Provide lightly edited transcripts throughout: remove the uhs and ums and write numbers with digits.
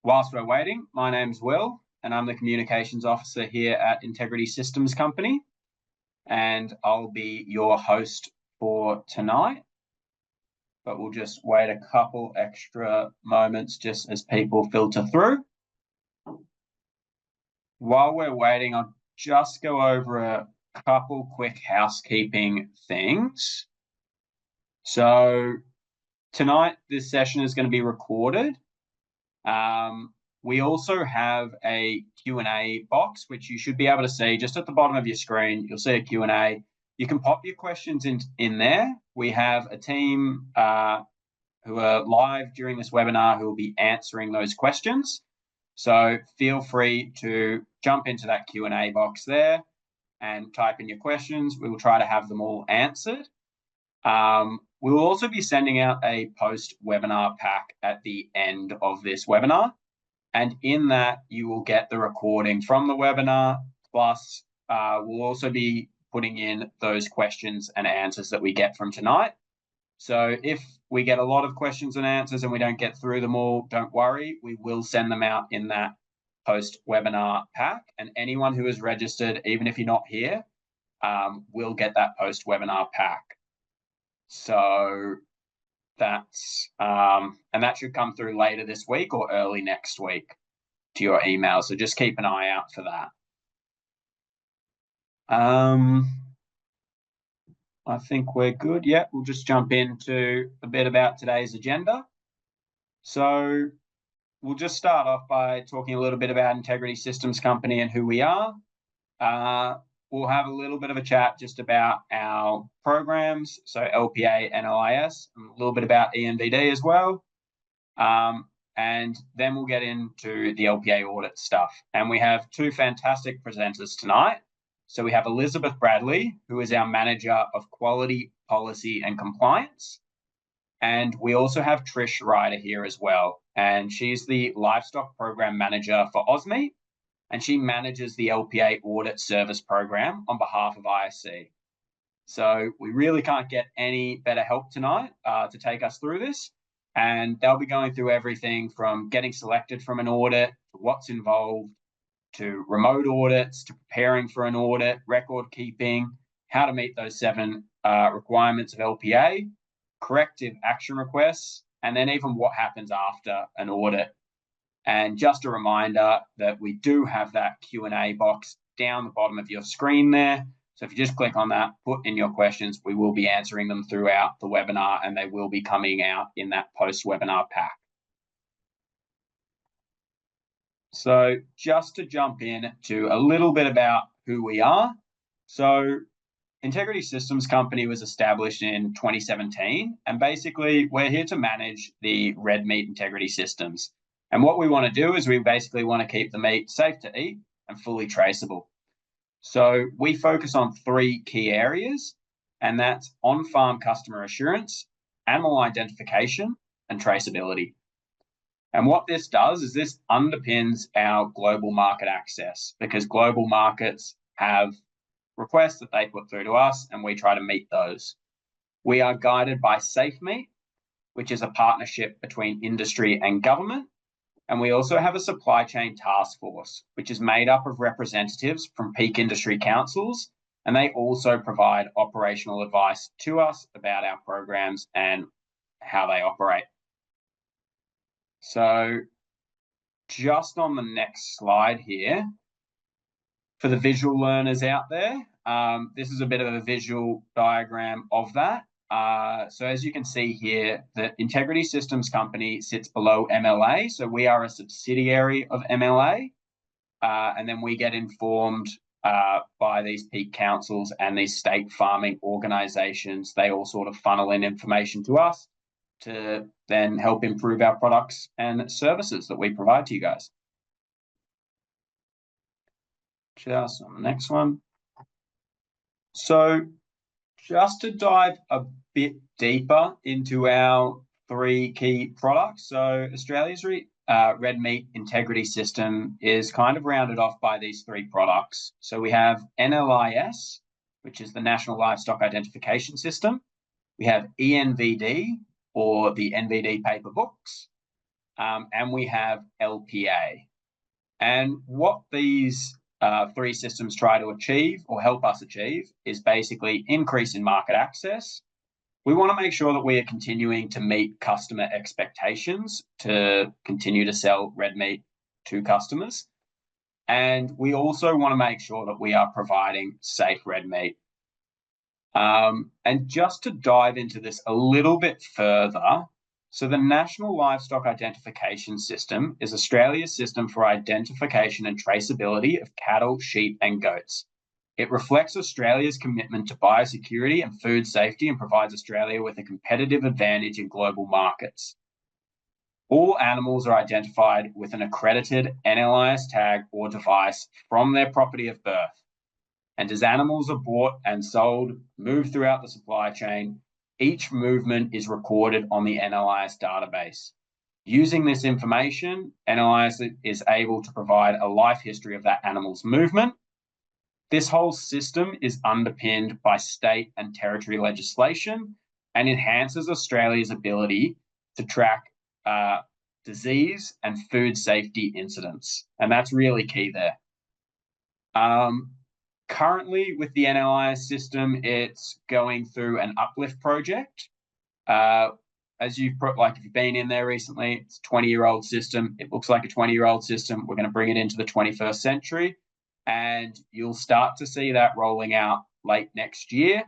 Whilst we're waiting, my name's Will, and I'm the Communications Officer here at Integrity Systems Company, and I'll be your host for tonight. But we'll just wait a couple extra moments just as people filter through. While we're waiting, I'll just go over a couple quick housekeeping things. So tonight, this session is going to be recorded. We also have a Q&A box, which you should be able to see just at the bottom of your screen. You'll see a Q&A. You can pop your questions in there. We have a team who are live during this webinar who will be answering those questions. So feel free to jump into that Q&A box there and type in your questions. We will try to have them all answered. We will also be sending out a post-webinar pack at the end of this webinar. And in that, you will get the recording from the webinar, plus we'll also be putting in those questions and answers that we get from tonight. So if we get a lot of questions and answers and we don't get through them all, don't worry, we will send them out in that post-webinar pack. And anyone who is registered, even if you're not here, will get that post-webinar pack. So that's, and that should come through later this week or early next week to your email. So just keep an eye out for that. I think we're good. Yeah, we'll just jump into a bit about today's agenda. So we'll just start off by talking a little bit about Integrity Systems Company and who we are. We'll have a little bit of a chat just about our programs, so LPA and LIS, and a little bit about ENVD as well. And then we'll get into the LPA audit stuff. And we have two fantastic presenters tonight. So we have Elizabeth Bradley, who is our Manager of Quality, Policy and Compliance. And we also have Trish Ryder here as well. And she's the Livestock Program Manager for AUS-MEAT. And she manages the LPA Audit Service Program on behalf of ISC. So we really can't get any better help tonight to take us through this. And they'll be going through everything from getting selected from an audit, to what's involved, to remote audits, to preparing for an audit, record keeping, how to meet those 7 requirements of LPA, corrective action requests, and then even what happens after an audit. And just a reminder that we do have that Q&A box down the bottom of your screen there. So if you just click on that, put in your questions, we will be answering them throughout the webinar and they will be coming out in that post-webinar pack. So just to jump in to a little bit about who we are. So Integrity Systems Company was established in 2017, and basically we're here to manage the red meat integrity systems. And what we want to do is we basically want to keep the meat safe to eat and fully traceable. So we focus on 3 key areas, and that's on-farm customer assurance, animal identification, and traceability. And what this does is this underpins our global market access, because global markets have requests that they put through to us and we try to meet those. We are guided by SafeMeat, which is a partnership between industry and government. And we also have a supply chain task force, which is made up of representatives from peak industry councils, and they also provide operational advice to us about our programs and how they operate. So just on the next slide here, for the visual learners out there, this is a bit of a visual diagram of that. So as you can see here, the Integrity Systems Company sits below MLA. So we are a subsidiary of MLA. And then we get informed by these peak councils and these state farming organizations. They all sort of funnel in information to us to then help improve our products and services that we provide to you guys. Just on the next one. So just to dive a bit deeper into our 3 key products. So Australia's red meat integrity system is kind of rounded off by these 3 products. So we have NLIS, which is the National Livestock Identification System. We have ENVD, or the NVD paper books. and we have LPA. And what these three systems try to achieve or help us achieve is basically increase in market access. We want to make sure that we are continuing to meet customer expectations to continue to sell red meat to customers. And we also want to make sure that we are providing safe red meat. And just to dive into this a little bit further, so the National Livestock Identification System is Australia's system for identification and traceability of cattle, sheep, and goats. It reflects Australia's commitment to biosecurity and food safety and provides Australia with a competitive advantage in global markets. All animals are identified with an accredited NLIS tag or device from their property of birth. And as animals are bought and sold, moved throughout the supply chain, each movement is recorded on the NLIS database. Using this information, NLIS is able to provide a life history of that animal's movement. This whole system is underpinned by state and territory legislation and enhances Australia's ability to track disease and food safety incidents. And that's really key there. Currently, with the NLIS system, it's going through an uplift project. As you've if you've been in there recently, it's a 20-year-old system. It looks like a 20-year-old system. We're going to bring it into the 21st century, and you'll start to see that rolling out late next year.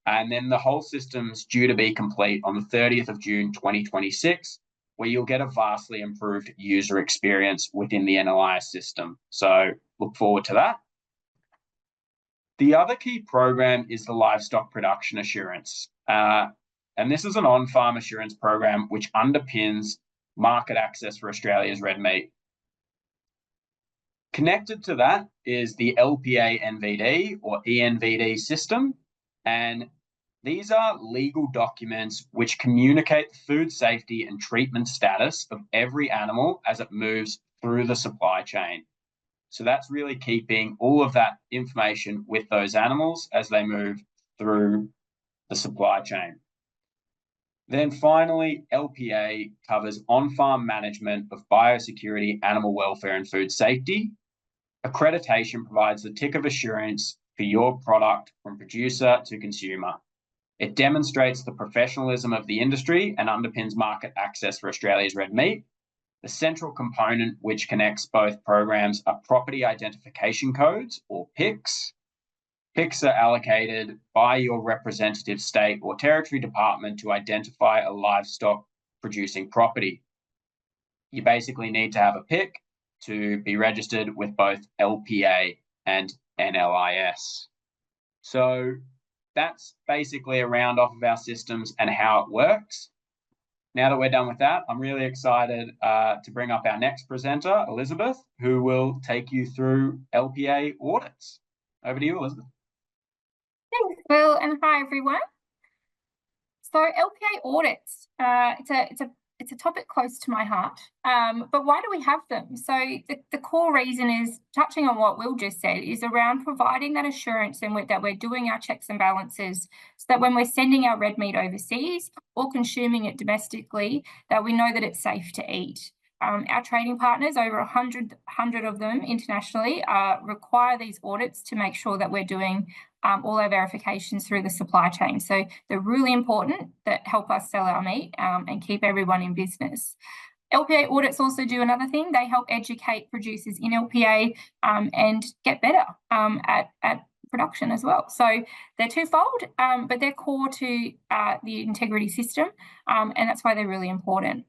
And then the whole system's due to be complete on the 30th of June, 2026, where you'll get a vastly improved user experience within the NLIS system. So look forward to that. The other key program is the Livestock Production Assurance. And this is an on-farm assurance program which underpins market access for Australia's red meat. Connected to that is the LPA NVD or ENVD system. And these are legal documents which communicate the food safety and treatment status of every animal as it moves through the supply chain. So that's really keeping all of that information with those animals as they move through the supply chain. Then finally, LPA covers on-farm management of biosecurity, animal welfare, and food safety. Accreditation provides the tick of assurance for your product from producer to consumer. It demonstrates the professionalism of the industry and underpins market access for Australia's red meat. The central component which connects both programs are property identification codes, or PICs. PICs are allocated by your representative state or territory department to identify a livestock producing property. You basically need to have a PIC to be registered with both LPA and NLIS. So that's basically a round off of our systems and how it works. Now that we're done with that, I'm really excited to bring up our next presenter, Elizabeth, who will take you through LPA audits. Over to you, Elizabeth. Thanks, Phil, and hi, everyone. So LPA audits, it's a topic close to my heart, but why do we have them? So the core reason is, touching on what Will just said, is around providing that assurance and that we're doing our checks and balances so that when we're sending our red meat overseas or consuming it domestically, that we know that it's safe to eat. Our trading partners, over 100 of them internationally, require these audits to make sure that we're doing all our verifications through the supply chain. So they're really important, that help us sell our meat and keep everyone in business. LPA audits also do another thing. They help educate producers in LPA and get better at production as well. So they're twofold, but they're core to the integrity system, and that's why they're really important.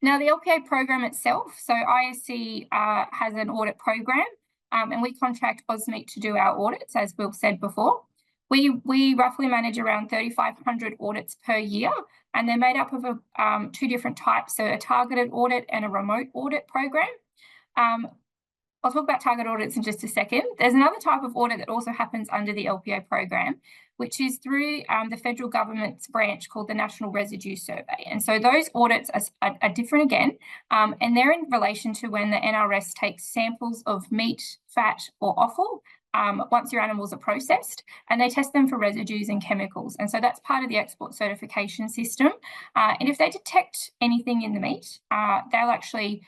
Now, the LPA program itself, so ISC has an audit program, and we contract AUS-MEAT to do our audits, as Will said before. We roughly manage around 3,500 audits per year, and they're made up of two different types, so a targeted audit and a remote audit program. I'll talk about target audits in just a second. There's another type of audit that also happens under the LPA program, which is through the federal government's branch called the National Residue Survey. And so those audits are different again, and they're in relation to when the NRS takes samples of meat, fat, or offal once your animals are processed, and they test them for residues and chemicals. And so that's part of the export certification system. And if they detect anything in the meat, they'll actually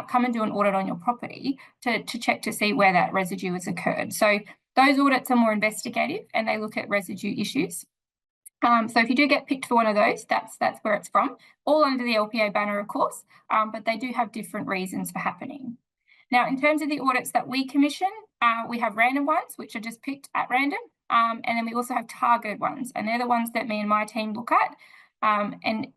come and do an audit on your property to check to see where that residue has occurred. So those audits are more investigative and they look at residue issues. So if you do get picked for one of those, that's where it's from, all under the LPA banner, of course, but they do have different reasons for happening. Now, in terms of the audits that we commission, we have random ones, which are just picked at random, and then we also have targeted ones, and they're the ones that me and my team look at and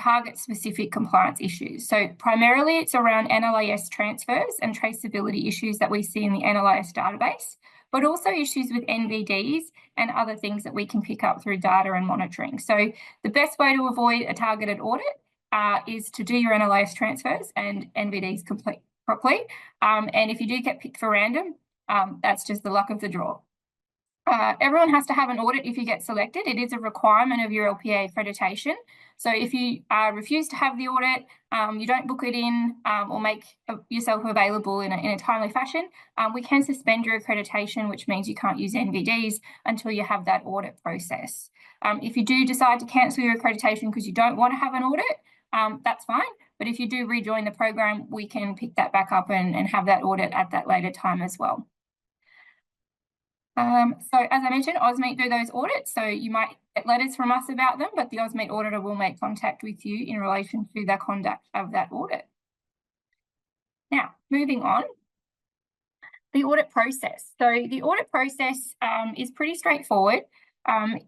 target specific compliance issues. So primarily it's around NLAS transfers and traceability issues that we see in the NLAS database, but also issues with NVDs and other things that we can pick up through data and monitoring. So the best way to avoid a targeted audit is to do your NLAS transfers and NVDs complete properly. And if you do get picked for random, that's just the luck of the draw. Everyone has to have an audit if you get selected. It is a requirement of your LPA accreditation. So if you refuse to have the audit, you don't book it in or make yourself available in a timely fashion, we can suspend your accreditation, which means you can't use NVDs until you have that audit process. If you do decide to cancel your accreditation because you don't want to have an audit, that's fine. But if you do rejoin the program, we can pick that back up and have that audit at that later time as well. So as I mentioned, AUS-MEAT do those audits. So you might get letters from us about them, but the AUS-MEAT auditor will make contact with you in relation to the conduct of that audit. Now, moving on, the audit process. So the audit process is pretty straightforward.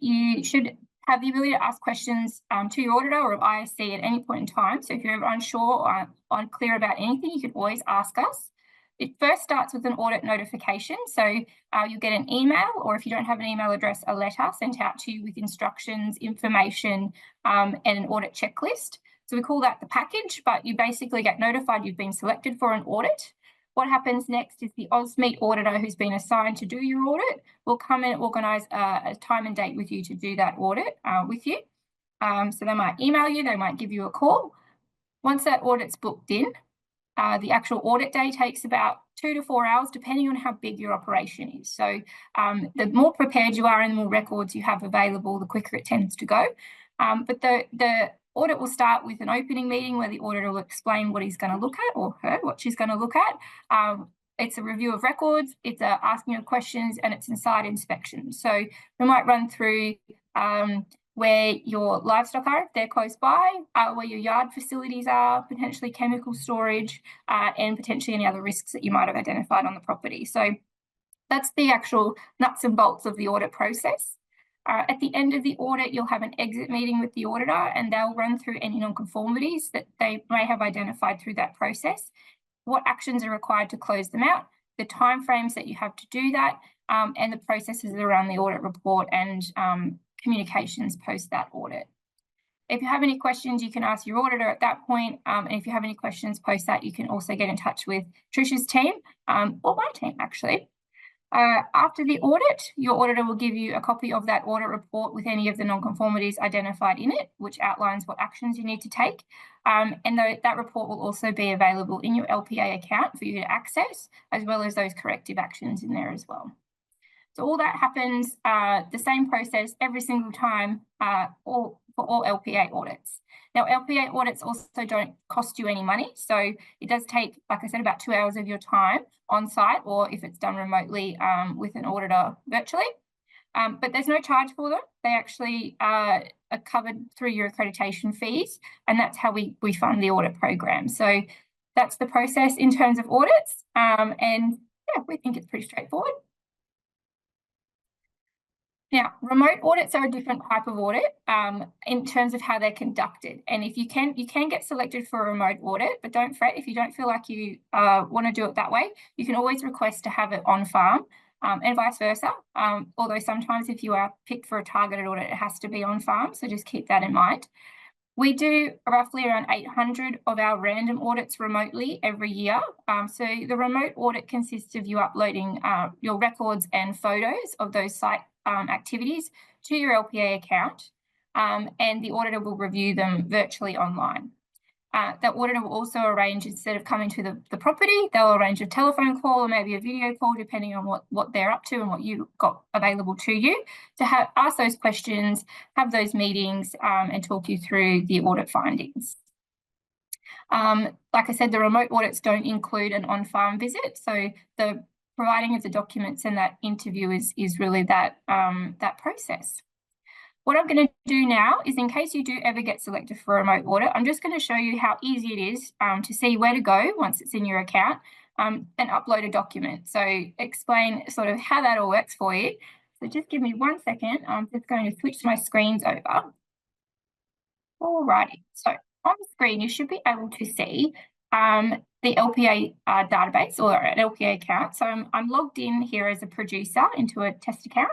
You should have the ability to ask questions to your auditor or ISC at any point in time. So if you're ever unsure or unclear about anything, you can always ask us. It first starts with an audit notification. So you get an email, or if you don't have an email address, a letter sent out to you with instructions, information, and an audit checklist. So we call that the package, but you basically get notified you've been selected for an audit. What happens next is the AUS-MEAT auditor who's been assigned to do your audit will come and organise a time and date with you to do that audit with you. So they might email you, they might give you a call. Once that audit's booked in, the actual audit day takes about 2 to 4 hours, depending on how big your operation is. So the more prepared you are and the more records you have available, the quicker it tends to go. But the audit will start with an opening meeting where the auditor will explain what he's going to look at, or her, what she's going to look at. It's a review of records, it's asking of questions, and it's inside inspection. So we might run through where your livestock are, if they're close by, where your yard facilities are, potentially chemical storage, and potentially any other risks that you might have identified on the property. So that's the actual nuts and bolts of the audit process. At the end of the audit, you'll have an exit meeting with the auditor, and they'll run through any non-conformities that they may have identified through that process, what actions are required to close them out, the timeframes that you have to do that, and the processes around the audit report and communications post that audit. If you have any questions, you can ask your auditor at that point, and if you have any questions post that, you can also get in touch with Trish's team or my team, actually. After the audit, your auditor will give you a copy of that audit report with any of the non-conformities identified in it, which outlines what actions you need to take. And that report will also be available in your LPA account for you to access, as well as those corrective actions in there as well. So all that happens, the same process every single time for all LPA audits. Now, LPA audits also don't cost you any money. So it does take, like I said, about 2 hours of your time on site, or if it's done remotely with an auditor virtually. But there's no charge for them. They actually are covered through your accreditation fees, and that's how we fund the audit program. So that's the process in terms of audits. And yeah, we think it's pretty straightforward. Now, remote audits are a different type of audit in terms of how they're conducted. And if you can get selected for a remote audit, but don't fret if you don't feel like you want to do it that way. You can always request to have it on farm and vice versa. Although sometimes if you are picked for a targeted audit, it has to be on farm. So just keep that in mind. We do roughly around 800 of our random audits remotely every year. So the remote audit consists of you uploading your records and photos of those site activities to your LPA account, and the auditor will review them virtually online. The auditor will also arrange, instead of coming to the property, they'll arrange a telephone call or maybe a video call, depending on what they're up to and what you've got available to you, to ask those questions, have those meetings, and talk you through the audit findings. Like I said, the remote audits don't include an on-farm visit, so the providing of the documents and that interview is really that process. What I'm going to do now is, in case you do ever get selected for a remote audit, I'm just going to show you how easy it is to see where to go once it's in your account and upload a document. So explain sort of how that all works for you. So just give me 1 second. I'm just going to switch my screens over. Alrighty, so on the screen, you should be able to see the LPA database or an LPA account. So I'm logged in here as a producer into a test account.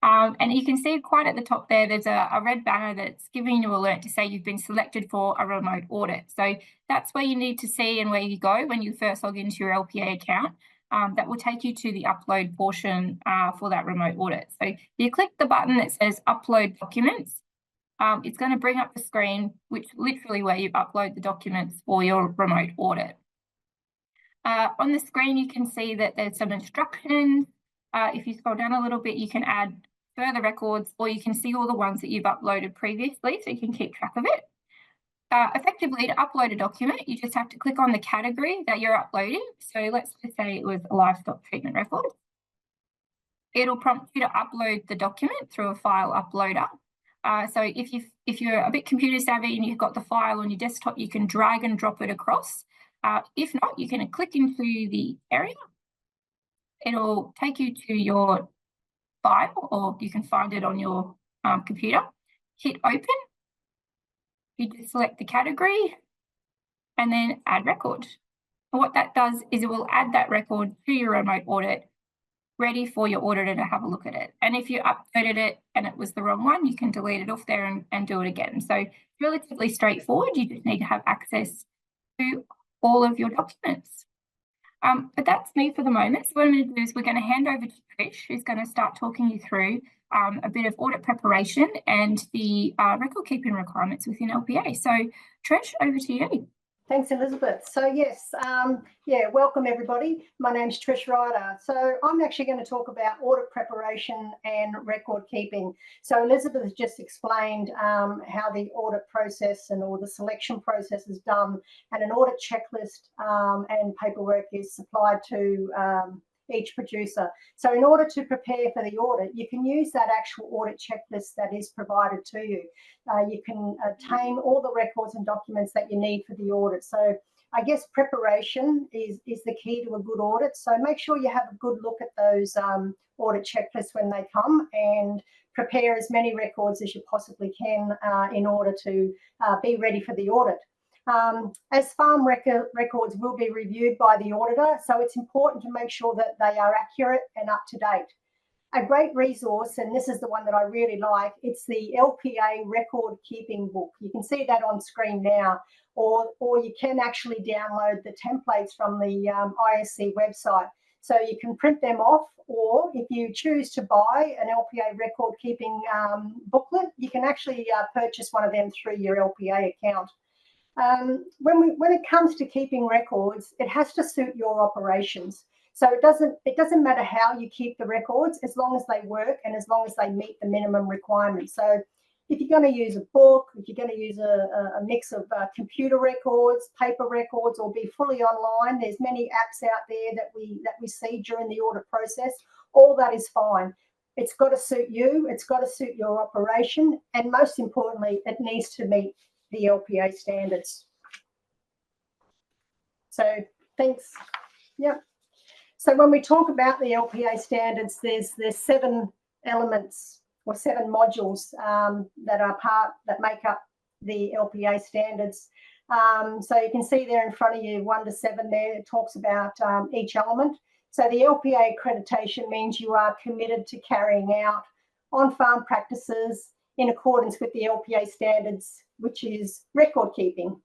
And you can see quite at the top there, there's a red banner that's giving you an alert to say you've been selected for a remote audit. So that's where you need to see and where you go when you first log into your LPA account. That will take you to the upload portion for that remote audit. So you click the button that says upload documents. It's going to bring up the screen, which literally where you upload the documents for your remote audit. On the screen, you can see that there's some instructions. If you scroll down a little bit, you can add further records, or you can see all the ones that you've uploaded previously, so you can keep track of it. Effectively, to upload a document, you just have to click on the category that you're uploading. So let's just say it was a livestock treatment record. It'll prompt you to upload the document through a file uploader. So if you're a bit computer savvy and you've got the file on your desktop, you can drag and drop it across. If not, you can click into the area. It'll take you to your file, or you can find it on your computer. Hit open. You just select the category and then add record. And what that does is it will add that record to your remote audit, ready for your auditor to have a look at it. And if you uploaded it and it was the wrong one, you can delete it off there and do it again. So relatively straightforward. You just need to have access to all of your documents. But that's me for the moment. So what I'm going to do is we're going to hand over to Trish, who's going to start talking you through a bit of audit preparation and the record keeping requirements within LPA. So Trish, over to you. Thanks, Elizabeth. So yes, welcome everybody. My name's Trish Ryder. So I'm actually going to talk about audit preparation and record keeping. So Elizabeth has just explained how the audit process or the selection process is done, and an audit checklist and paperwork is supplied to each producer. So in order to prepare for the audit, you can use that actual audit checklist that is provided to you. You can obtain all the records and documents that you need for the audit. So I guess preparation is the key to a good audit. So make sure you have a good look at those audit checklists when they come, and prepare as many records as you possibly can in order to be ready for the audit. As farm records will be reviewed by the auditor, so it's important to make sure that they are accurate and up to date. A great resource, and this is the one that I really like, it's the LPA record keeping book. You can see that on screen now, or you can actually download the templates from the ISC website. So you can print them off, or if you choose to buy an LPA record keeping booklet, you can actually purchase one of them through your LPA account. When it comes to keeping records, it has to suit your operations. So it doesn't matter how you keep the records, as long as they work and as long as they meet the minimum requirements. So if you're going to use a book, if you're going to use a mix of computer records, paper records, or be fully online, there's many apps out there that we see during the audit process. All that is fine. It's got to suit you. It's got to suit your operation, and most importantly, it needs to meet the LPA standards. So thanks. Yep. So when we talk about the LPA standards, there's 7 elements or 7 modules that make up the LPA standards. So you can see there in front of you 1 to 7 there. It talks about each element. So the LPA accreditation means you are committed to carrying out on-farm practices in accordance with the LPA standards, which is record keeping.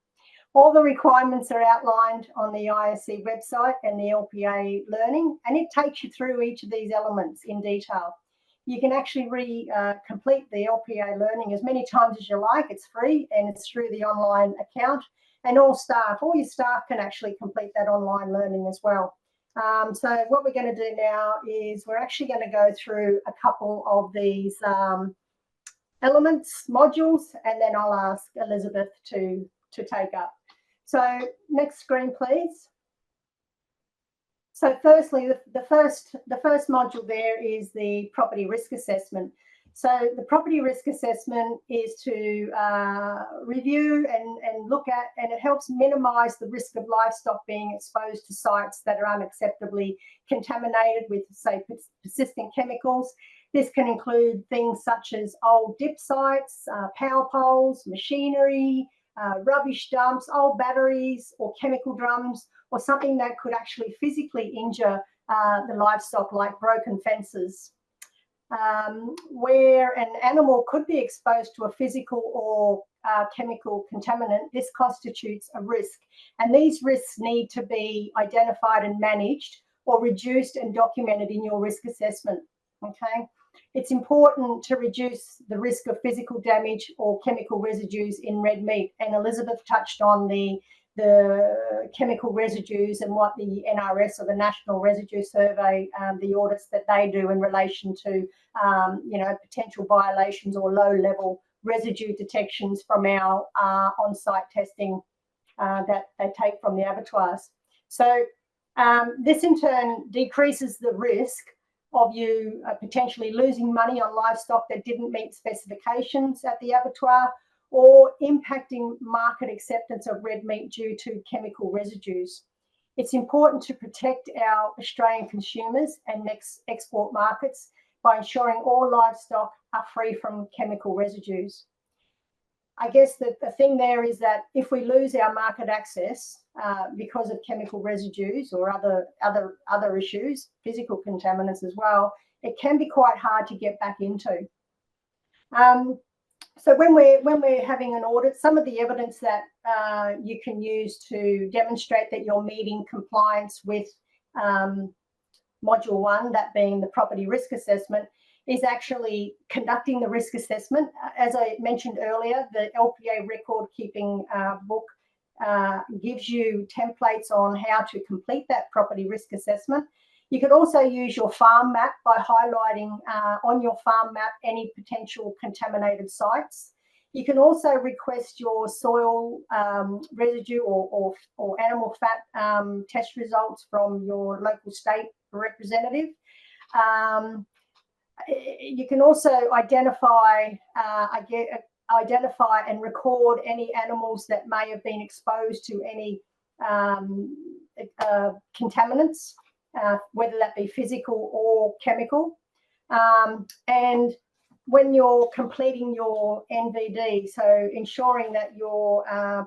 All the requirements are outlined on the ISC website and the LPA learning, and it takes you through each of these elements in detail. You can actually complete the LPA learning as many times as you like. It's free and it's through the online account. and all your staff can actually complete that online learning as well. So what we're going to do now is we're actually going to go through a couple of these elements, modules, and then I'll ask Elizabeth to take up. So next screen, please. So firstly, the first module there is the property risk assessment. So the property risk assessment is to review and look at, and it helps minimise the risk of livestock being exposed to sites that are unacceptably contaminated with, say, persistent chemicals. This can include things such as old dip sites, power poles, machinery, rubbish dumps, old batteries or chemical drums, or something that could actually physically injure the livestock, like broken fences. Where an animal could be exposed to a physical or chemical contaminant, this constitutes a risk. And these risks need to be identified and managed, or reduced and documented in your risk assessment. Okay. It's important to reduce the risk of physical damage or chemical residues in red meat. And Elizabeth touched on the chemical residues and what the NRS, or the National Residue Survey, the audits that they do in relation to, potential violations or low-level residue detections from our on-site testing that they take from the abattoirs. So this in turn decreases the risk of you potentially losing money on livestock that didn't meet specifications at the abattoir, or impacting market acceptance of red meat due to chemical residues. It's important to protect our Australian consumers and export markets by ensuring all livestock are free from chemical residues. I guess that the thing there is that if we lose our market access because of chemical residues or other issues, physical contaminants as well, it can be quite hard to get back into. So when we're having an audit, some of the evidence that you can use to demonstrate that you're meeting compliance with Module 1, that being the property risk assessment, is actually conducting the risk assessment. As I mentioned earlier, the LPA record keeping book gives you templates on how to complete that property risk assessment. You could also use your farm map by highlighting on your farm map any potential contaminated sites. You can also request your soil residue or animal fat test results from your local state representative. You can also identify and record any animals that may have been exposed to any contaminants, whether that be physical or chemical. And when you're completing your NVD, so ensuring that you're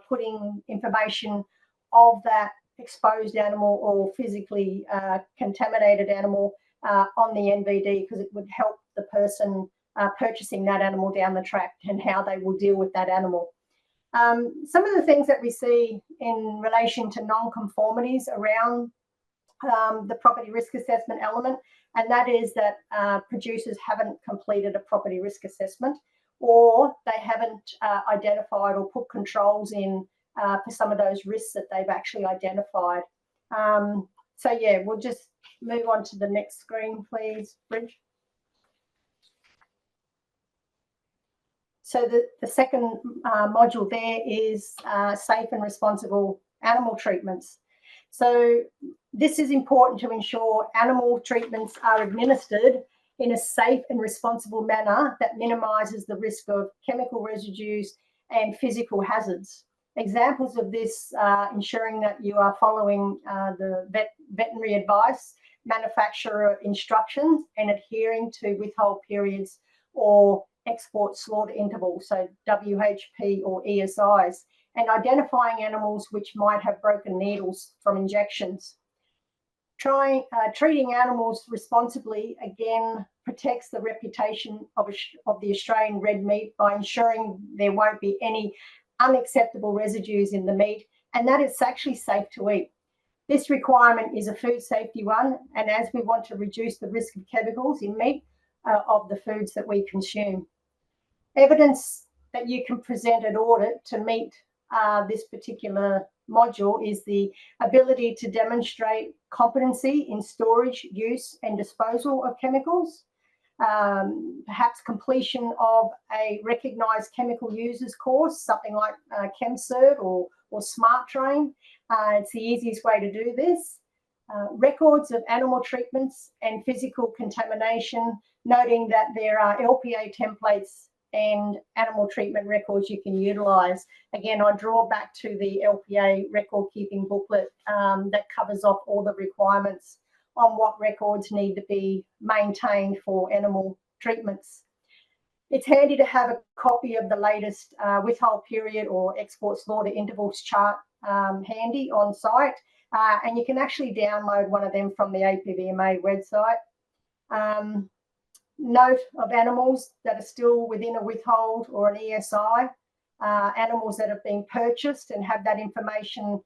putting information of that exposed animal or physically contaminated animal on the NVD, because it would help the person purchasing that animal down the track and how they will deal with that animal. Some of the things that we see in relation to non-conformities around the property risk assessment element, and that is that producers haven't completed a property risk assessment, or they haven't identified or put controls in for some of those risks that they've actually identified. So yeah, we'll just move on to the next screen, please, Bridge. So the second module there is safe and responsible animal treatments. So this is important to ensure animal treatments are administered in a safe and responsible manner that minimises the risk of chemical residues and physical hazards. Examples of this are ensuring that you are following the veterinary advice, manufacturer instructions, and adhering to withhold periods or export slaughter intervals, so WHP or ESIs, and identifying animals which might have broken needles from injections. Treating animals responsibly, again, protects the reputation of the Australian red meat by ensuring there won't be any unacceptable residues in the meat, and that it's actually safe to eat. This requirement is a food safety one, and as we want to reduce the risk of chemicals in meat of the foods that we consume. Evidence that you can present at audit to meet this particular module is the ability to demonstrate competency in storage, use and disposal of chemicals, perhaps completion of a recognised chemical users course, something like ChemCert or Smart Train. It's the easiest way to do this. Records of animal treatments and physical contamination, noting that there are LPA templates and animal treatment records you can utilise. Again, I draw back to the LPA record keeping booklet that covers off all the requirements on what records need to be maintained for animal treatments. It's handy to have a copy of the latest withhold period or export slaughter intervals chart handy on site, and you can actually download one of them from the APVMA website. Note of animals that are still within a withhold or an ESI, animals that have been purchased and have that information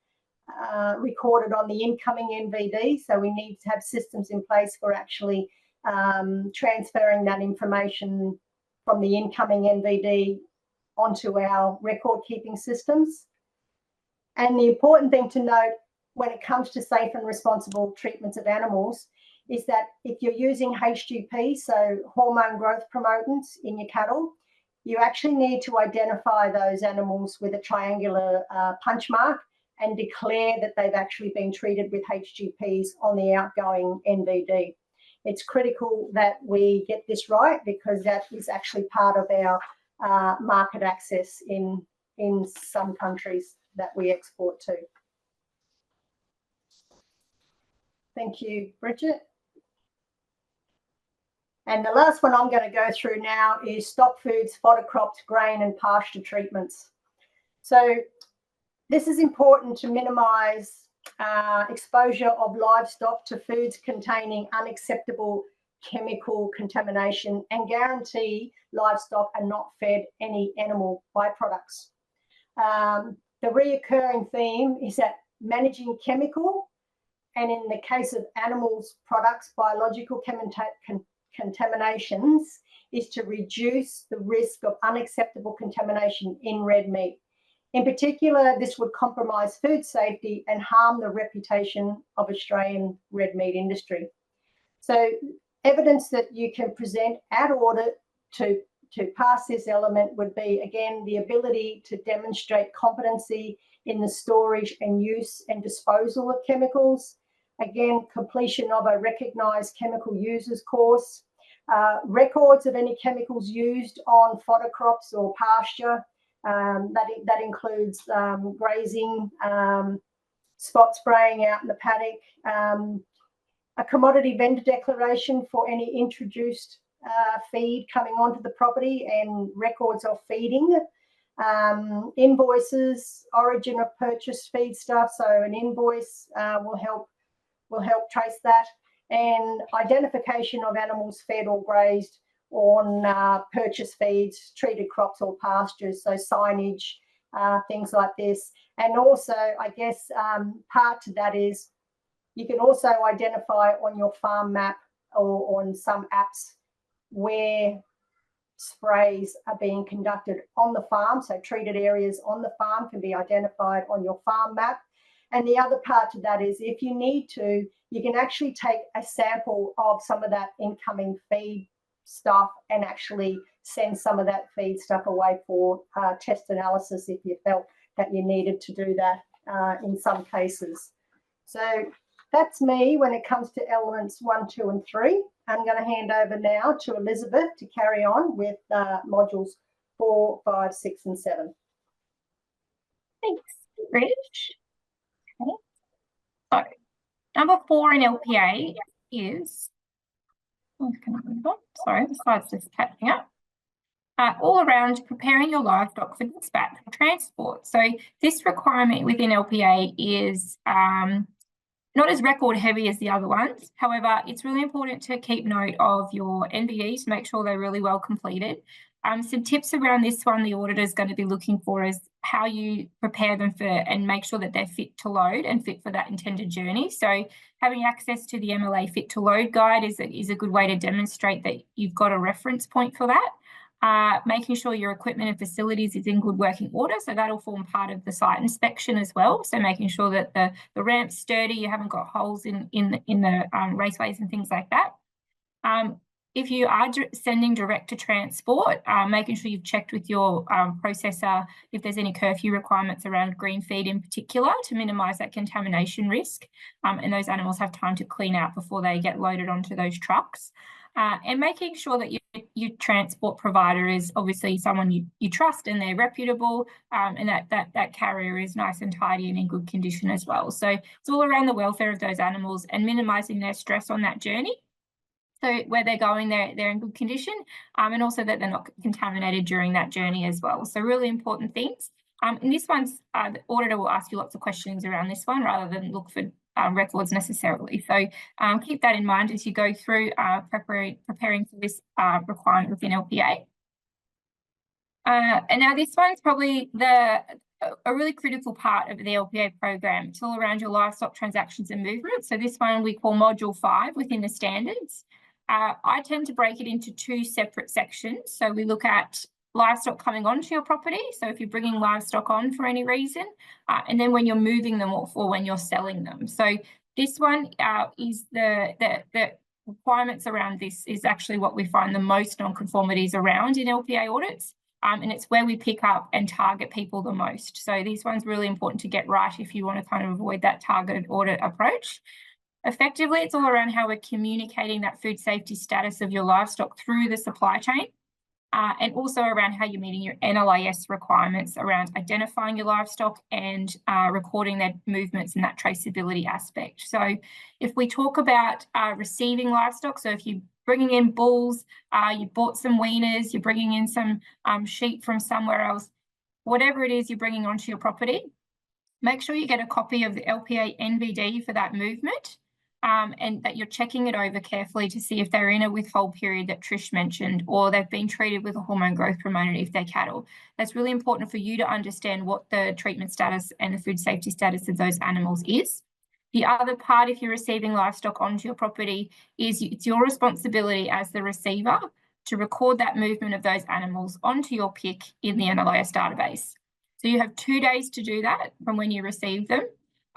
recorded on the incoming NVD. So we need to have systems in place for actually transferring that information from the incoming NVD onto our record keeping systems. And the important thing to note when it comes to safe and responsible treatments of animals is that if you're using HGP, so hormone growth promotants in your cattle, you actually need to identify those animals with a triangular punch mark and declare that they've actually been treated with HGPs on the outgoing NVD. It's critical that we get this right because that is actually part of our market access in some countries that we export to. Thank you, Bridget. And the last one I'm going to go through now is stock foods, fodder crops, grain and pasture treatments. So this is important to minimise exposure of livestock to foods containing unacceptable chemical contamination and guarantee livestock are not fed any animal byproducts. The reoccurring theme is that managing chemical and in the case of animals products, biological contaminations is to reduce the risk of unacceptable contamination in red meat. In particular, this would compromise food safety and harm the reputation of Australian red meat industry. So evidence that you can present at audit to pass this element would be, again, the ability to demonstrate competency in the storage and use and disposal of chemicals. Again, completion of a recognised chemical users course, records of any chemicals used on fodder crops or pasture. That includes grazing, spot spraying out in the paddock, a commodity vendor declaration for any introduced feed coming onto the property and records of feeding, invoices, origin of purchased feedstuff. So an invoice will help trace that, and identification of animals fed or grazed on purchased feeds, treated crops or pastures, so signage, things like this. And also, I guess, part to that is you can also identify on your farm map or on some apps where sprays are being conducted on the farm. So treated areas on the farm can be identified on your farm map. And the other part to that is if you need to, you can actually take a sample of some of that incoming feed stuff and actually send some of that feed stuff away for test analysis if you felt that you needed to do that in some cases. So that's me when it comes to elements 1, 2 and 3. I'm going to hand over now to Elizabeth to carry on with modules 4, 5, 6 and 7. Thanks, Rich. Okay. So number 4 in LPA is, sorry, the slide's just catching up. All around preparing your livestock for dispatch or transport. So this requirement within LPA is not as record heavy as the other ones. However, it's really important to keep note of your NVEs, make sure they're really well completed. Some tips around this one the auditor is going to be looking for is how you prepare them for and make sure that they're fit to load and fit for that intended journey. So having access to the MLA fit to load guide is a good way to demonstrate that you've got a reference point for that. Making sure your equipment and facilities is in good working order. So that'll form part of the site inspection as well. So making sure that the ramp's sturdy, you haven't got holes in the raceways and things like that. If you are sending direct to transport, making sure you've checked with your processor if there's any curfew requirements around green feed in particular to minimise that contamination risk, and those animals have time to clean out before they get loaded onto those trucks. And making sure that your transport provider is obviously someone you trust and they're reputable, and that carrier is nice and tidy and in good condition as well. So it's all around the welfare of those animals and minimising their stress on that journey. So where they're going, they're in good condition, and also that they're not contaminated during that journey as well. So really important things. And this one's, the auditor will ask you lots of questions around this one rather than look for records necessarily. So keep that in mind as you go through preparing for this requirement within LPA. And now this one's probably a really critical part of the LPA program. It's all around your livestock transactions and movements. So this one we call Module 5 within the standards. I tend to break it into two separate sections. So we look at livestock coming onto your property. So if you're bringing livestock on for any reason, and then when you're moving them off or when you're selling them. So this one is the requirements around this is actually what we find the most non-conformities around in LPA audits. And it's where we pick up and target people the most. So this one's really important to get right if you want to kind of avoid that targeted audit approach. Effectively, it's all around how we're communicating that food safety status of your livestock through the supply chain, and also around how you're meeting your NLIS requirements around identifying your livestock and recording their movements and that traceability aspect. So if we talk about receiving livestock, so if you're bringing in bulls, you bought some weaners, you're bringing in some sheep from somewhere else, whatever it is you're bringing onto your property, make sure you get a copy of the LPA NVD for that movement. And that you're checking it over carefully to see if they're in a withhold period that Trish mentioned, or they've been treated with a hormone growth promoter if they're cattle. That's really important for you to understand what the treatment status and the food safety status of those animals is. The other part, if you're receiving livestock onto your property, is it's your responsibility as the receiver to record that movement of those animals onto your PIC in the NLIS database. So you have 2 days to do that from when you receive them.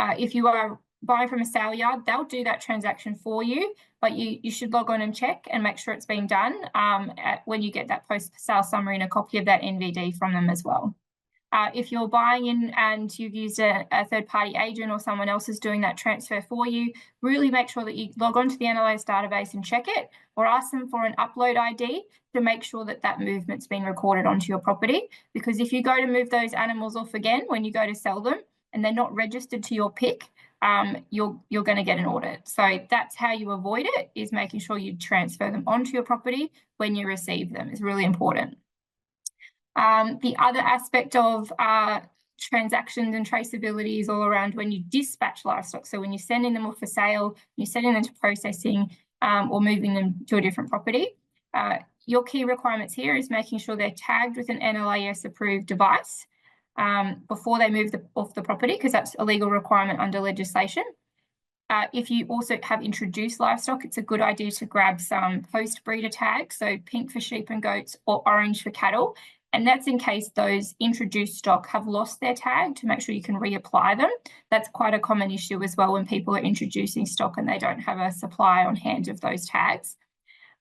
If you are buying from a sale yard, they'll do that transaction for you, but you should log on and check and make sure it's being done when you get that post-sale summary and a copy of that NVD from them as well. If you're buying in and you've used a third-party agent or someone else is doing that transfer for you, really make sure that you log on to the NLIS database and check it, or ask them for an upload ID to make sure that that movement's been recorded onto your property. Because if you go to move those animals off again when you go to sell them and they're not registered to your PIC, you're going to get an audit. So that's how you avoid it, is making sure you transfer them onto your property when you receive them. Is really important. The other aspect of transactions and traceability is all around when you dispatch livestock. So when you're sending them off for sale, you're sending them to processing or moving them to a different property. Your key requirements here is making sure they're tagged with an NLIS approved device before they move off the property, because that's a legal requirement under legislation. If you also have introduced livestock, it's a good idea to grab some post-breeder tags, so pink for sheep and goats or orange for cattle. And that's in case those introduced stock have lost their tag, to make sure you can reapply them. That's quite a common issue as well when people are introducing stock and they don't have a supply on hand of those tags.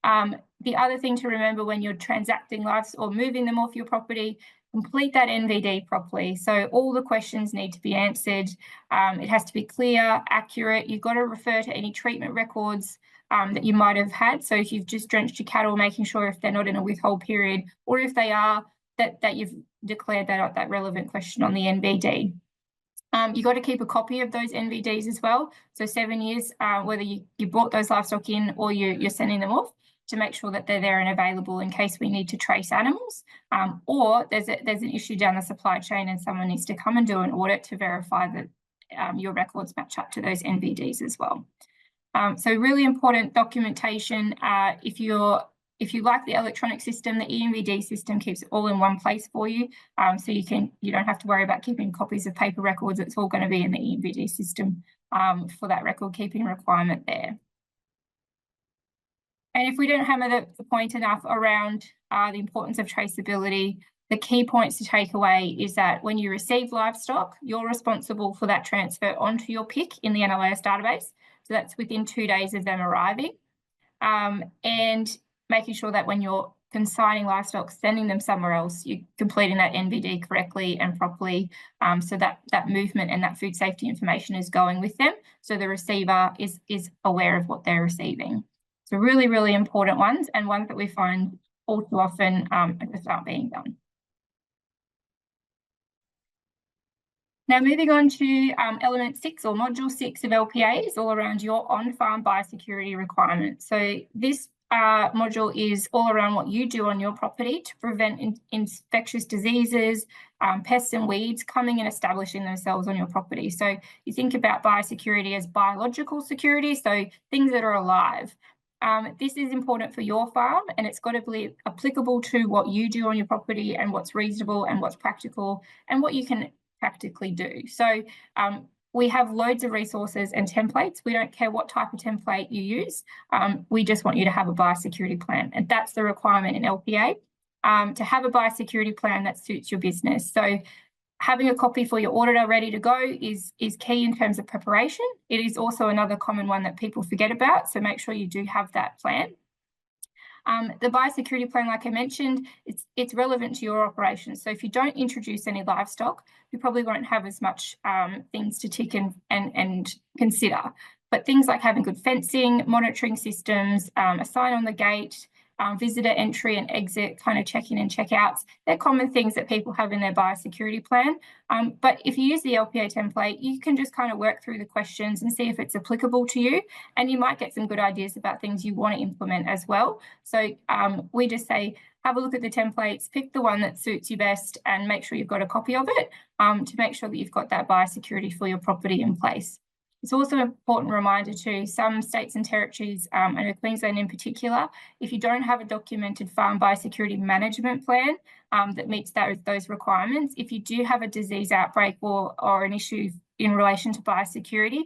The other thing to remember when you're transacting livestock or moving them off your property, complete that NVD properly. So all the questions need to be answered. It has to be clear, accurate. You've got to refer to any treatment records that you might have had. So if you've just drenched your cattle, making sure if they're not in a withhold period, or if they are, that you've declared that relevant question on the NVD. You've got to keep a copy of those NVDs as well. So 7 years, whether you brought those livestock in or you're sending them off, to make sure that they're there and available in case we need to trace animals, or there's an issue down the supply chain and someone needs to come and do an audit to verify that your records match up to those NVDs as well. So really important documentation. If you like the electronic system, the ENVD system keeps it all in one place for you, so you don't have to worry about keeping copies of paper records. It's all going to be in the ENVD system for that record keeping requirement there. And if we don't hammer the point enough around the importance of traceability, the key points to take away is that when you receive livestock, you're responsible for that transfer onto your PIC in the NLAS database. So that's within 2 days of them arriving. And making sure that when you're consigning livestock, sending them somewhere else, you're completing that NVD correctly and properly, so that movement and that food safety information is going with them, so the receiver is aware of what they're receiving. So really, really important ones, and ones that we find all too often just aren't being done. Now, moving on to element 6 or module 6 of LPA is all around your on-farm biosecurity requirements. So this module is all around what you do on your property to prevent infectious diseases, pests and weeds coming and establishing themselves on your property. So you think about biosecurity as biological security, so things that are alive. This is important for your farm, and it's got to be applicable to what you do on your property and what's reasonable and what's practical and what you can practically do. So we have loads of resources and templates. We don't care what type of template you use. We just want you to have a biosecurity plan, and that's the requirement in LPA, to have a biosecurity plan that suits your business. So having a copy for your auditor ready to go is key in terms of preparation. It is also another common one that people forget about, so make sure you do have that plan. The biosecurity plan, like I mentioned, it's relevant to your operations. So if you don't introduce any livestock, you probably won't have as much things to tick and consider. But things like having good fencing, monitoring systems, a sign on the gate, visitor entry and exit, kind of check-in and check-outs, they're common things that people have in their biosecurity plan. But if you use the LPA template, you can just kind of work through the questions and see if it's applicable to you, and you might get some good ideas about things you want to implement as well. So we just say, have a look at the templates, pick the one that suits you best, and make sure you've got a copy of it to make sure that you've got that biosecurity for your property in place. It's also an important reminder to some states and territories, and Queensland in particular, if you don't have a documented farm biosecurity management plan that meets those requirements, if you do have a disease outbreak or an issue in relation to biosecurity,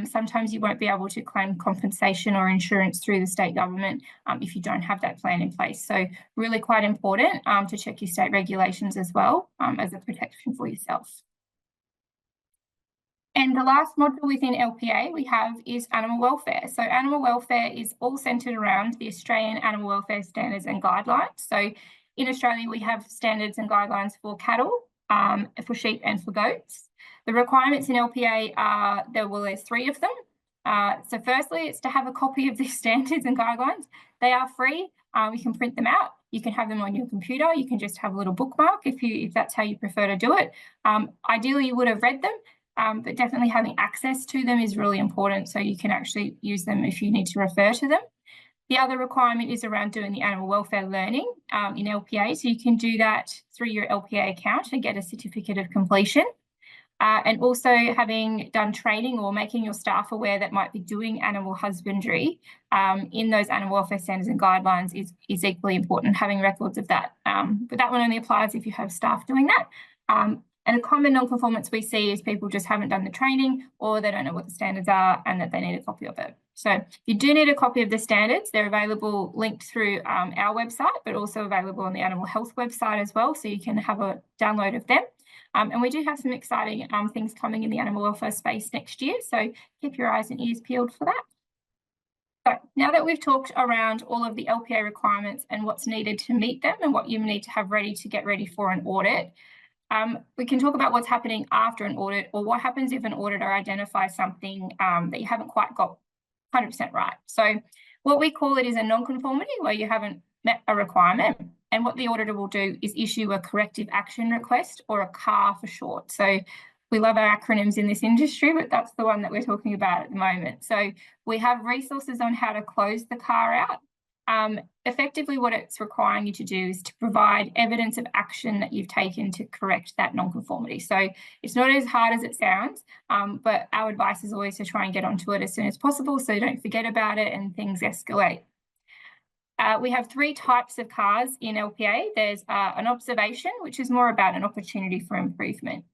sometimes you won't be able to claim compensation or insurance through the state government if you don't have that plan in place. So really quite important to check your state regulations as well as a protection for yourself. And the last module within LPA we have is animal welfare. So animal welfare is all centred around the Australian Animal Welfare Standards and Guidelines. So in Australia, we have standards and guidelines for cattle, for sheep and for goats. The requirements in LPA are, there's 3 of them. So firstly, it's to have a copy of these standards and guidelines. They are free. You can print them out. You can have them on your computer. You can just have a little bookmark if that's how you prefer to do it. Ideally, you would have read them. But definitely having access to them is really important, so you can actually use them if you need to refer to them. The other requirement is around doing the animal welfare learning in LPA, so you can do that through your LPA account and get a certificate of completion. And also having done training or making your staff aware that might be doing animal husbandry in those animal welfare standards and guidelines is equally important, having records of that. But that one only applies if you have staff doing that. And a common non-conformance we see is people just haven't done the training, or they don't know what the standards are and that they need a copy of it. So if you do need a copy of the standards, they're available linked through our website, but also available on the Animal Health website as well, so you can have a download of them. And we do have some exciting things coming in the animal welfare space next year, so keep your eyes and ears peeled for that. So now that we've talked around all of the LPA requirements and what's needed to meet them and what you need to have ready to get ready for an audit, we can talk about what's happening after an audit, or what happens if an auditor identifies something that you haven't quite got 100% right. So what we call it is a non-conformity, where you haven't met a requirement, and what the auditor will do is issue a corrective action request, or a CAR for short. So we love our acronyms in this industry, but that's the one that we're talking about at the moment. So we have resources on how to close the CAR out. Effectively, what it's requiring you to do is to provide evidence of action that you've taken to correct that non-conformity. So it's not as hard as it sounds, but our advice is always to try and get onto it as soon as possible, so you don't forget about it and things escalate. We have 3 types of CARs in LPA. There's an observation, which is more about an opportunity for improvement.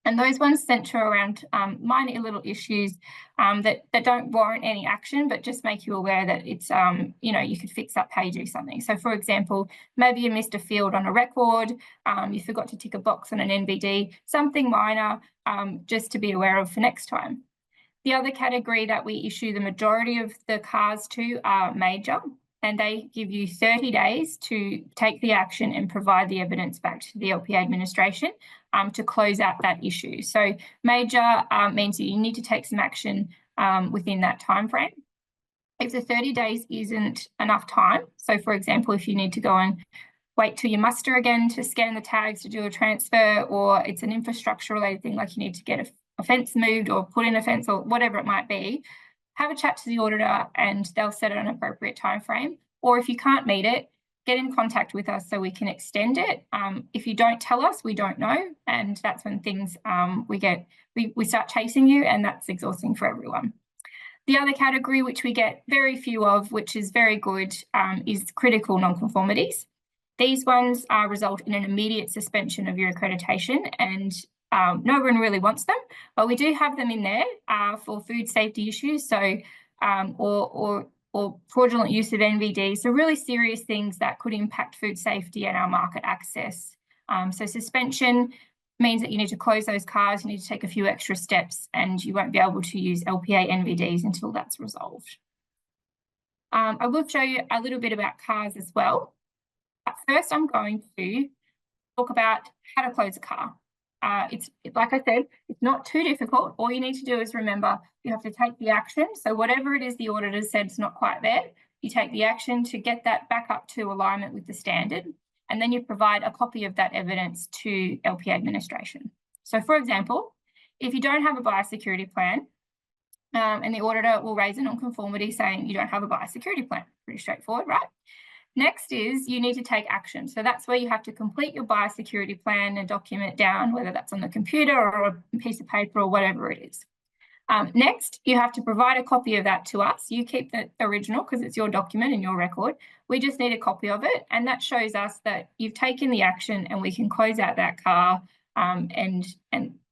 And those ones centre around minor little issues that don't warrant any action, but just make you aware that it's, you could fix up how you do something. So for example, maybe you missed a field on a record, you forgot to tick a box on an NVD, something minor, just to be aware of for next time. The other category that we issue the majority of the CARs to are major, and they give you 30 days to take the action and provide the evidence back to the LPA administration to close out that issue. So major means that you need to take some action within that time frame. If the 30 days isn't enough time, so for example, if you need to go and wait till you muster again to scan the tags to do a transfer, or it's an infrastructure related thing like you need to get a fence moved or put in a fence or whatever it might be, have a chat to the auditor and they'll set an appropriate time frame. Or if you can't meet it, get in contact with us so we can extend it. If you don't tell us, we don't know, and that's when things we start chasing you, and that's exhausting for everyone. The other category, which we get very few of, which is very good, is critical non-conformities. These ones result in an immediate suspension of your accreditation, and no one really wants them, but we do have them in there for food safety issues, so or fraudulent use of NVD, so really serious things that could impact food safety and our market access. So suspension means that you need to close those CARs, you need to take a few extra steps, and you won't be able to use LPA NVDs until that's resolved. I will show you a little bit about CARs as well. But first, I'm going to talk about how to close a CAR. It's like I said, it's not too difficult. All you need to do is remember you have to take the action. So whatever it is the auditor said is not quite there, you take the action to get that back up to alignment with the standard, and then you provide a copy of that evidence to LPA administration. So for example, if you don't have a biosecurity plan, and the auditor will raise a non-conformity saying you don't have a biosecurity plan, pretty straightforward, right? Next is you need to take action. So that's where you have to complete your biosecurity plan and document it down, whether that's on the computer or a piece of paper or whatever it is. Next, you have to provide a copy of that to us. You keep the original because it's your document and your record. We just need a copy of it, and that shows us that you've taken the action and we can close out that CAR and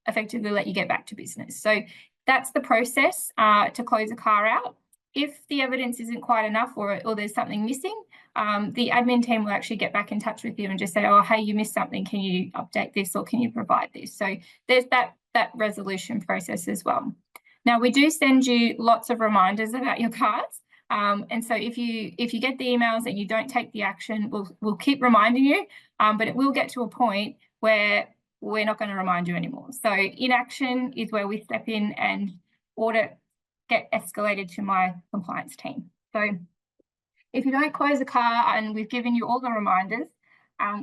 effectively let you get back to business. So that's the process to close a CAR out. If the evidence isn't quite enough or there's something missing, the admin team will actually get back in touch with you and just say, oh, hey, you missed something. Can you update this or can you provide this? So there's that resolution process as well. Now, we do send you lots of reminders about your CARs. And so if you get the emails and you don't take the action, we'll keep reminding you, but it will get to a point where we're not going to remind you anymore. So inaction is where we step in and audit get escalated to my compliance team. So if you don't close a CAR and we've given you all the reminders,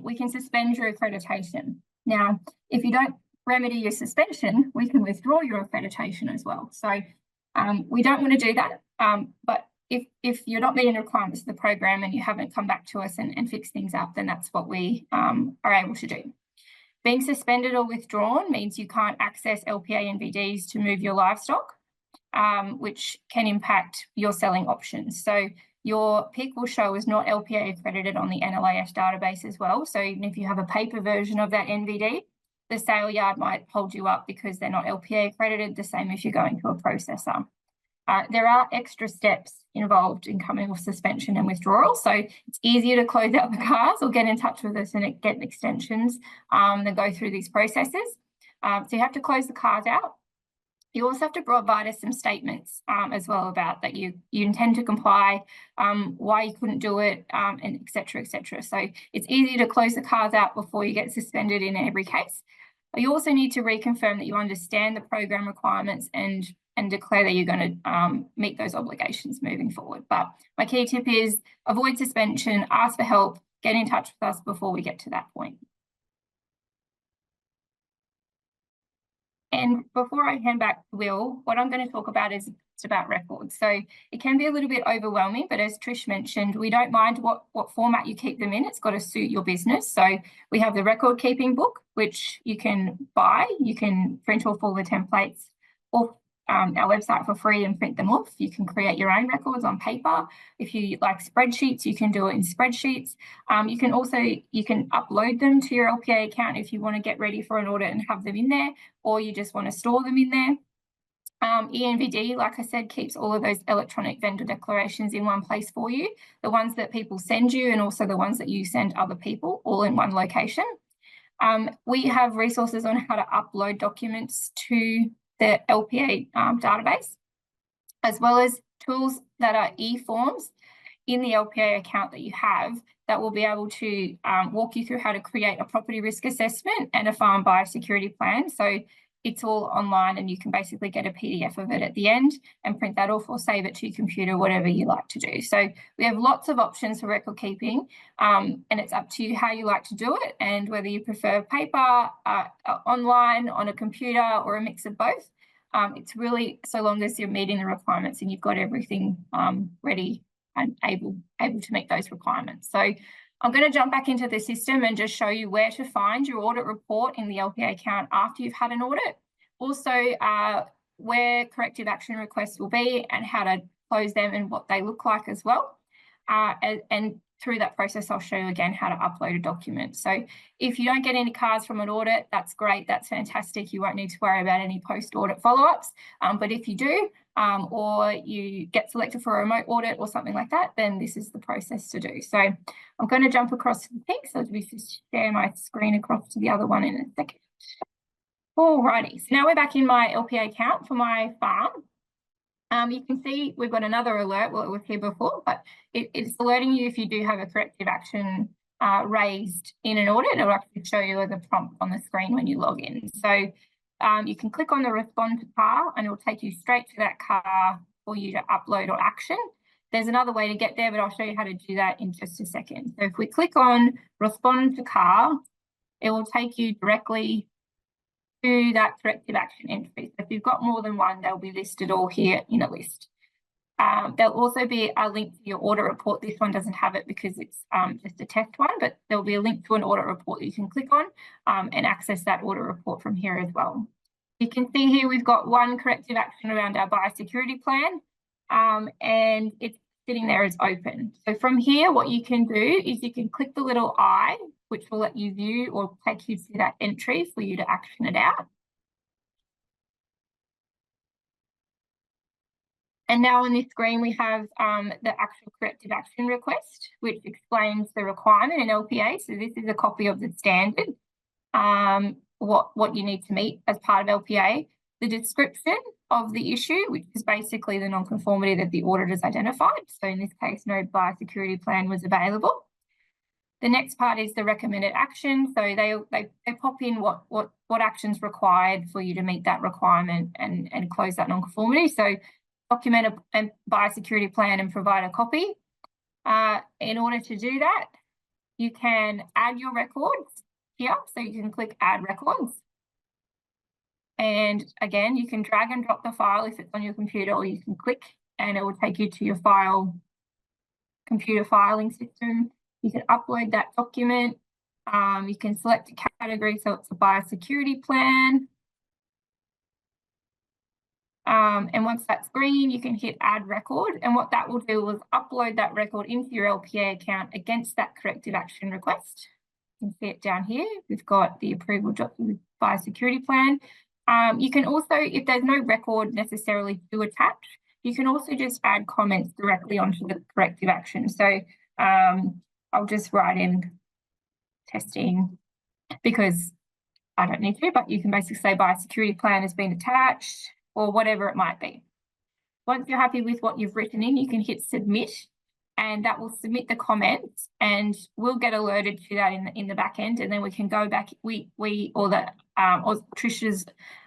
we can suspend your accreditation. Now, if you don't remedy your suspension, we can withdraw your accreditation as well. So we don't want to do that, but if you're not meeting the requirements of the program and you haven't come back to us and fixed things up, then that's what we are able to do. Being suspended or withdrawn means you can't access LPA NVDs to move your livestock, which can impact your selling options. So your PIC will show as not LPA accredited on the NLAS database as well. So even if you have a paper version of that NVD, the sale yard might hold you up because they're not LPA accredited, the same if you're going to a processor. There are extra steps involved in coming off suspension and withdrawal. So it's easier to close out the CARs or get in touch with us and get extensions than go through these processes. So you have to close the CARs out. You also have to provide us some statements as well about that you intend to comply, why you couldn't do it, and et cetera, et cetera. So it's easy to close the CARs out before you get suspended in every case. You also need to reconfirm that you understand the program requirements and declare that you're going to meet those obligations moving forward. But my key tip is avoid suspension, ask for help, get in touch with us before we get to that point. And before I hand back to Will, what I'm going to talk about is about records. So it can be a little bit overwhelming, but as Trish mentioned, we don't mind what format you keep them in. It's got to suit your business. So we have the record keeping book, which you can buy. You can print off all the templates, or our website for free and print them off. You can create your own records on paper. If you like spreadsheets, you can do it in spreadsheets. You can upload them to your LPA account if you want to get ready for an audit and have them in there, or you just want to store them in there. ENVD, like I said, keeps all of those electronic vendor declarations in one place for you, the ones that people send you and also the ones that you send other people, all in one location. We have resources on how to upload documents to the LPA database, as well as tools that are e-forms in the LPA account that you have that will be able to walk you through how to create a property risk assessment and a farm biosecurity plan. So it's all online and you can basically get a PDF of it at the end and print that off or save it to your computer, whatever you like to do. So we have lots of options for record keeping, and it's up to you how you like to do it and whether you prefer paper, online, on a computer, or a mix of both. It's really so long as you're meeting the requirements and you've got everything ready and able to meet those requirements. So I'm going to jump back into the system and just show you where to find your audit report in the LPA account after you've had an audit. Also, where corrective action requests will be and how to close them and what they look like as well. And through that process, I'll show you again how to upload a document. So if you don't get any cards from an audit, that's great. That's fantastic. You won't need to worry about any post-audit follow-ups. But if you do, or you get selected for a remote audit or something like that, then this is the process to do. So I'm going to jump across to the pink. So we just share my screen across to the other one in a second. Alrighty, so now we're back in my LPA account for my farm. You can see we've got another alert. Well, it was here before, but it's alerting you if you do have a corrective action raised in an audit. It'll actually show you as a prompt on the screen when you log in. So you can click on the respond to car and it will take you straight to that car for you to upload or action. There's another way to get there, but I'll show you how to do that in just a second. So if we click on respond to car, it will take you directly to that corrective action entry. So if you've got more than one, they'll be listed all here in a list. There'll also be a link to your audit report. This one doesn't have it because it's just a test one, but there'll be a link to an audit report that you can click on and access that audit report from here as well. You can see here we've got one corrective action around our biosecurity plan, and it's sitting there as open. So from here, what you can do is you can click the little eye, which will let you view or take you to that entry for you to action it out. And now on this screen, we have the actual corrective action request, which explains the requirement in LPA. So this is a copy of the standard, what you need to meet as part of LPA, the description of the issue, which is basically the non-conformity that the audit has identified. So in this case, no biosecurity plan was available. The next part is the recommended action. So they pop in what actions required for you to meet that requirement and close that non-conformity. So document a biosecurity plan and provide a copy. In order to do that, you can add your records here. So you can click add records. And again, you can drag and drop the file if it's on your computer, or you can click and it will take you to your computer filing system. You can upload that document. You can select a category, so it's a biosecurity plan. And once that's green, you can hit add record. And what that will do is upload that record into your LPA account against that corrective action request. You can see it down here. We've got the approval document biosecurity plan. You can also, if there's no record necessarily to attach, you can also just add comments directly onto the corrective action. So I'll just write in testing because I don't need to, but you can basically say biosecurity plan has been attached or whatever it might be. Once you're happy with what you've written in, you can hit submit and that will submit the comments and we'll get alerted to that in the back end, and then we can go back, we or Trish's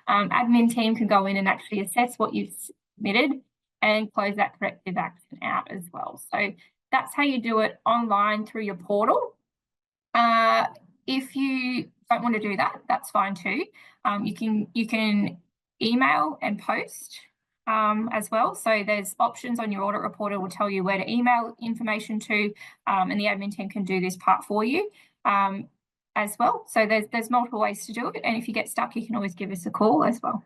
admin team can go in and actually assess what you've submitted and close that corrective action out as well. So that's how you do it online through your portal. If you don't want to do that, that's fine too. You can email and post as well. So there's options on your audit report. It will tell you where to email information to, and the admin team can do this part for you as well. So there's multiple ways to do it. And if you get stuck, you can always give us a call as well.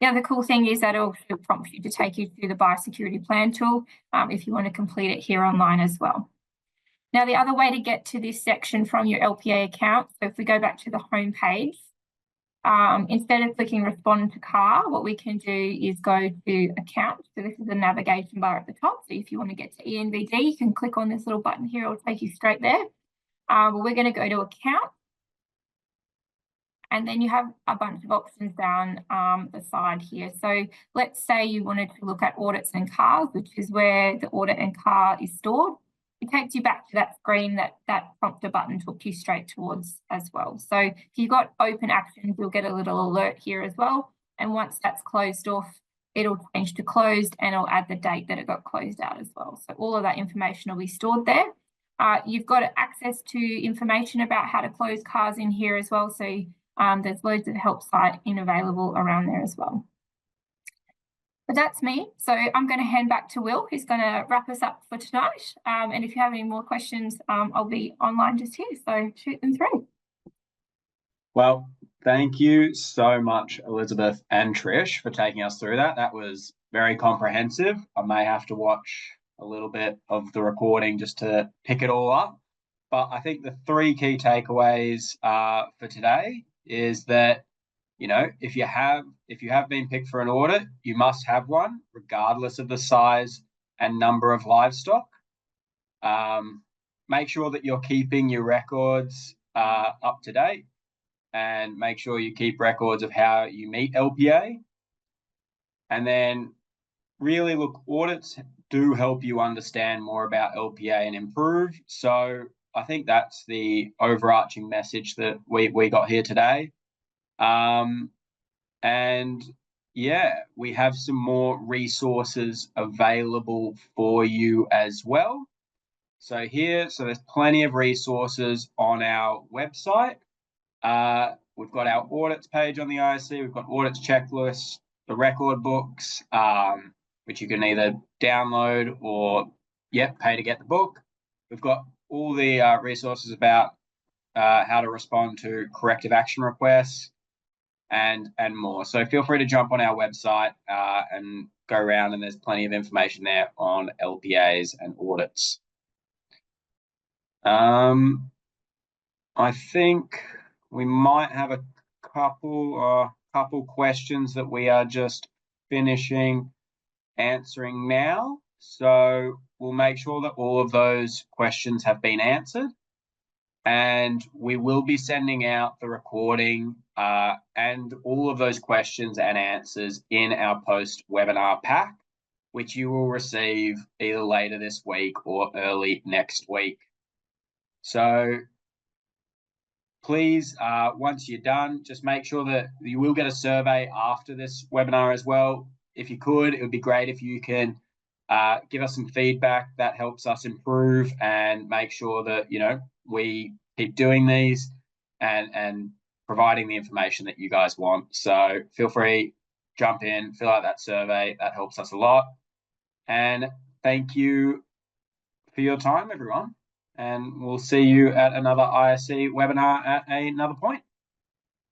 The other cool thing is that it'll prompt you to take you through the biosecurity plan tool if you want to complete it here online as well. Now, the other way to get to this section from your LPA account, so if we go back to the home page, instead of clicking respond to CAR, what we can do is go to account. So this is the navigation bar at the top. So if you want to get to ENVD, you can click on this little button here. It'll take you straight there. But we're going to go to account. And then you have a bunch of options down the side here. So let's say you wanted to look at audits and CARs, which is where the audit and CAR is stored. It takes you back to that screen that prompter button took you straight towards as well. So if you've got open actions, you'll get a little alert here as well. And once that's closed off, it'll change to closed and it'll add the date that it got closed out as well. So all of that information will be stored there. You've got access to information about how to close CARs in here as well. So there's loads of help site available around there as well. But that's me. So I'm going to hand back to Will, who's going to wrap us up for tonight. And if you have any more questions, I'll be online just here. So shoot them through. Well, thank you so much, Elizabeth and Trish, for taking us through that. That was very comprehensive. I may have to watch a little bit of the recording just to pick it all up. But I think the three key takeaways for today is that, you know, if you have been picked for an audit, you must have one, regardless of the size and number of livestock. Make sure that you're keeping your records up to date, and make sure you keep records of how you meet LPA. And then really look, audits do help you understand more about LPA and improve. So I think that's the overarching message that we got here today. And yeah, we have some more resources available for you as well. So there's plenty of resources on our website. We've got our audits page on the ISC. We've got audits checklists, the record books, which you can either download or pay to get the book. We've got all the resources about how to respond to corrective action requests and more. So feel free to jump on our website and go around, and there's plenty of information there on LPAs and audits. I think we might have a couple questions that we are just finishing answering now. So we'll make sure that all of those questions have been answered. And we will be sending out the recording and all of those questions and answers in our post-webinar pack, which you will receive either later this week or early next week. So please, once you're done, just make sure that you will get a survey after this webinar as well. If you could, it would be great if you can give us some feedback. That helps us improve and make sure that, you know, we keep doing these and providing the information that you guys want. So feel free, jump in, fill out that survey. That helps us a lot. And thank you for your time, everyone. And we'll see you at another ISC webinar at another point.